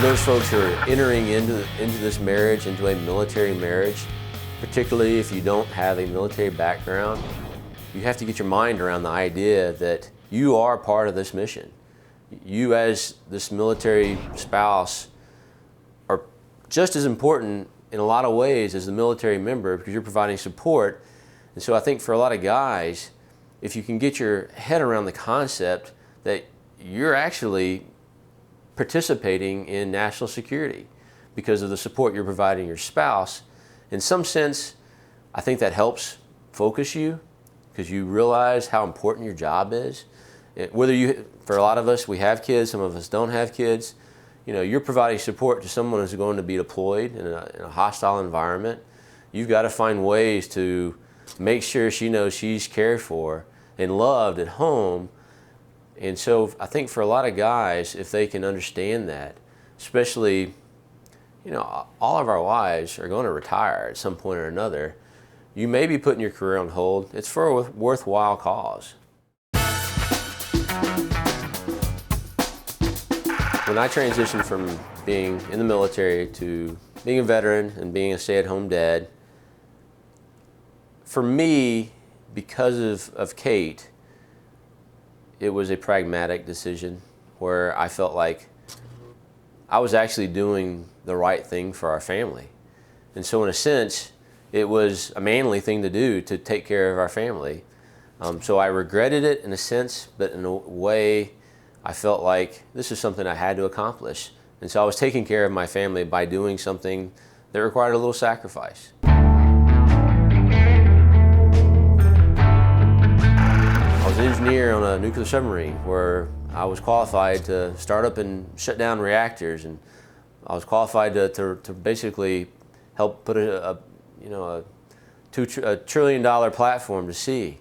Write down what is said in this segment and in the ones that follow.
those folks who are entering into this marriage, into a military marriage, particularly if you don't have a military background, you have to get your mind around the idea that you are part of this mission. You as this military spouse are just as important in a lot of ways as the military member because you're providing support. And so I think for a lot of guys, if you can get your head around the concept that you're actually participating in national security because of the support you're providing your spouse, in some sense, I think that helps focus you because you realize how important your job is. For a lot of us, we have kids, some of us don't have kids. You're providing support to someone who's going to be deployed in a hostile environment. You've got to find ways to make sure she knows she's cared for and loved at home. And so I think for a lot of guys, if they can understand that, especially, all of our wives are going to retire at some point or another. You may be putting your career on hold. It's for a worthwhile cause. When I transitioned from being in the military to being a veteran and being a stay-at-home dad, for me, because of Kate, it was a pragmatic decision where I felt like I was actually doing the right thing for our family. And so in a sense, it was a manly thing to do to take care of our family. So I regretted it in a sense, but in a way, I felt like this is something I had to accomplish. And so I was taking care of my family by doing something that required a little sacrifice. I was an engineer on a nuclear submarine where I was qualified to start up and shut down reactors, and I was qualified to basically help put a $2 trillion platform to sea.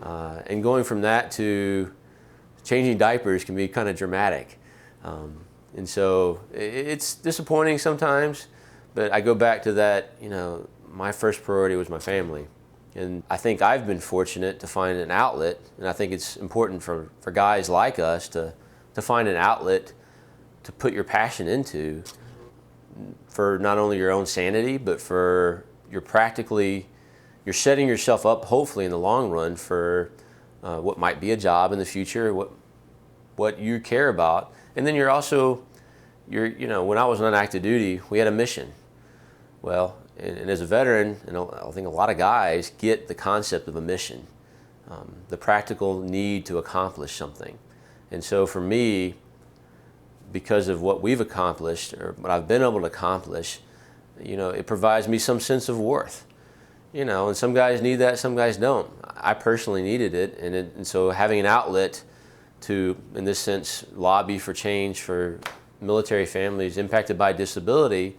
And going from that to changing diapers can be kind of dramatic. And so it's disappointing sometimes, but I go back to that, my first priority was my family. And I think I've been fortunate to find an outlet, and I think it's important for guys like us to find an outlet to put your passion into for not only your own sanity, but for you're setting yourself up hopefully in the long run for what might be a job in the future, what you care about. And then when I was on active duty, we had a mission. Well, and as a veteran, I think a lot of guys get the concept of a mission, the practical need to accomplish something. And so for me, because of what we've accomplished or what I've been able to accomplish, it provides me some sense of worth. And some guys need that, some guys don't. I personally needed it, and so having an outlet to, in this sense, lobby for change for military families impacted by disability,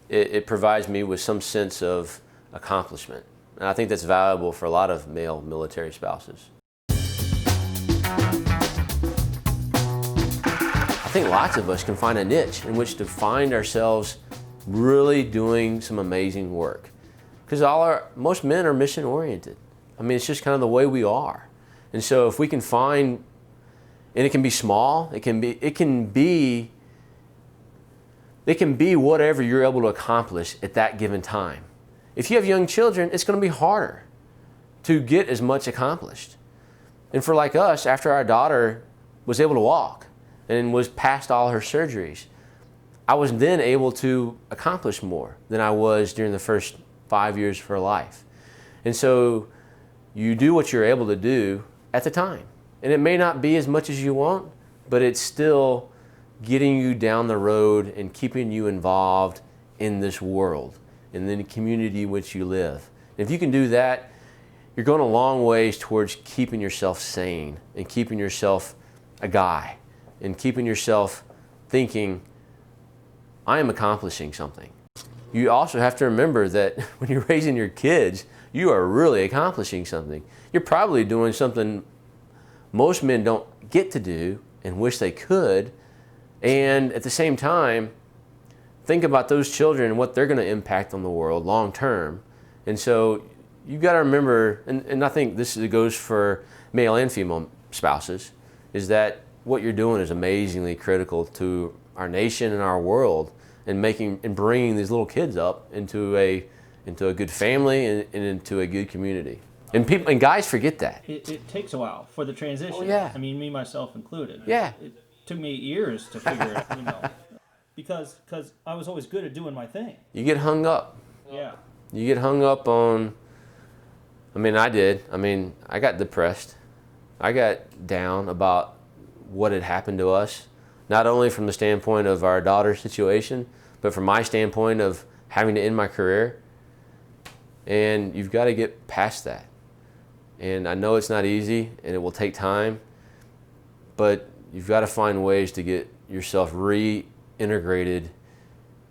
it provides me with some sense of accomplishment. And I think that's valuable for a lot of male military spouses. I think lots of us can find a niche in which to find ourselves really doing some amazing work. Because most men are mission oriented. I mean, it's just kind of the way we are. And so if we can find, and it can be small, it can be whatever you're able to accomplish at that given time. If you have young children, it's going to be harder to get as much accomplished. And for like us, after our daughter was able to walk and was past all her surgeries, I was then able to accomplish more than I was during the first 5 years of her life. And so you do what you're able to do at the time. And it may not be as much as you want, but it's still getting you down the road and keeping you involved in this world, in the community in which you live. And if you can do that, you're going a long ways towards keeping yourself sane and keeping yourself a guy and keeping yourself thinking, I am accomplishing something. You also have to remember that when you're raising your kids, you are really accomplishing something. You're probably doing something most men don't get to do and wish they could. And at the same time, think about those children and what they're going to impact on the world long term. And so you've got to remember, and I think this goes for male and female spouses, is that what you're doing is amazingly critical to our nation and our world, and bringing these little kids up into a good family and into a good community. And guys forget that. It takes a while for the transition. Oh, yeah. I mean, me, myself included. Yeah. It took me years to figure it out, you know, because I was always good at doing my thing. You get hung up. Yeah. You get hung up on, I mean, I did. I mean, I got depressed. I got down about what had happened to us, not only from the standpoint of our daughter's situation, but from my standpoint of having to end my career. And you've got to get past that. And I know it's not easy and it will take time, but you've got to find ways to get yourself reintegrated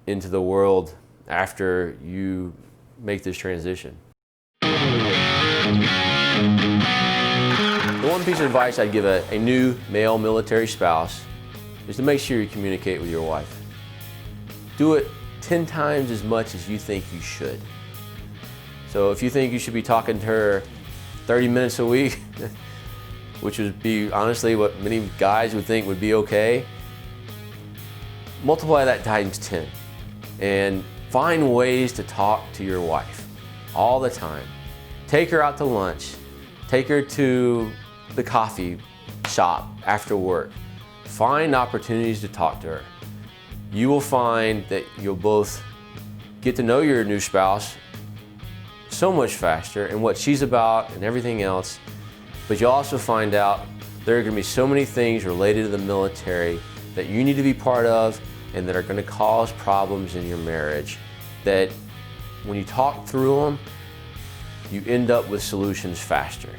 into the world after you make this transition. The one piece of advice I'd give a new male military spouse is to make sure you communicate with your wife. Do it 10 times as much as you think you should. So if you think you should be talking to her 30 minutes a week, which would be honestly what many guys would think would be okay, multiply that times 10 and find ways to talk to your wife all the time. Take her out to lunch, take her to the coffee shop after work. Find opportunities to talk to her. You will find that you'll both get to know your new spouse so much faster and what she's about and everything else, but you'll also find out there are going to be so many things related to the military that you need to be part of and that are going to cause problems in your marriage, that when you talk through them, you end up with solutions faster.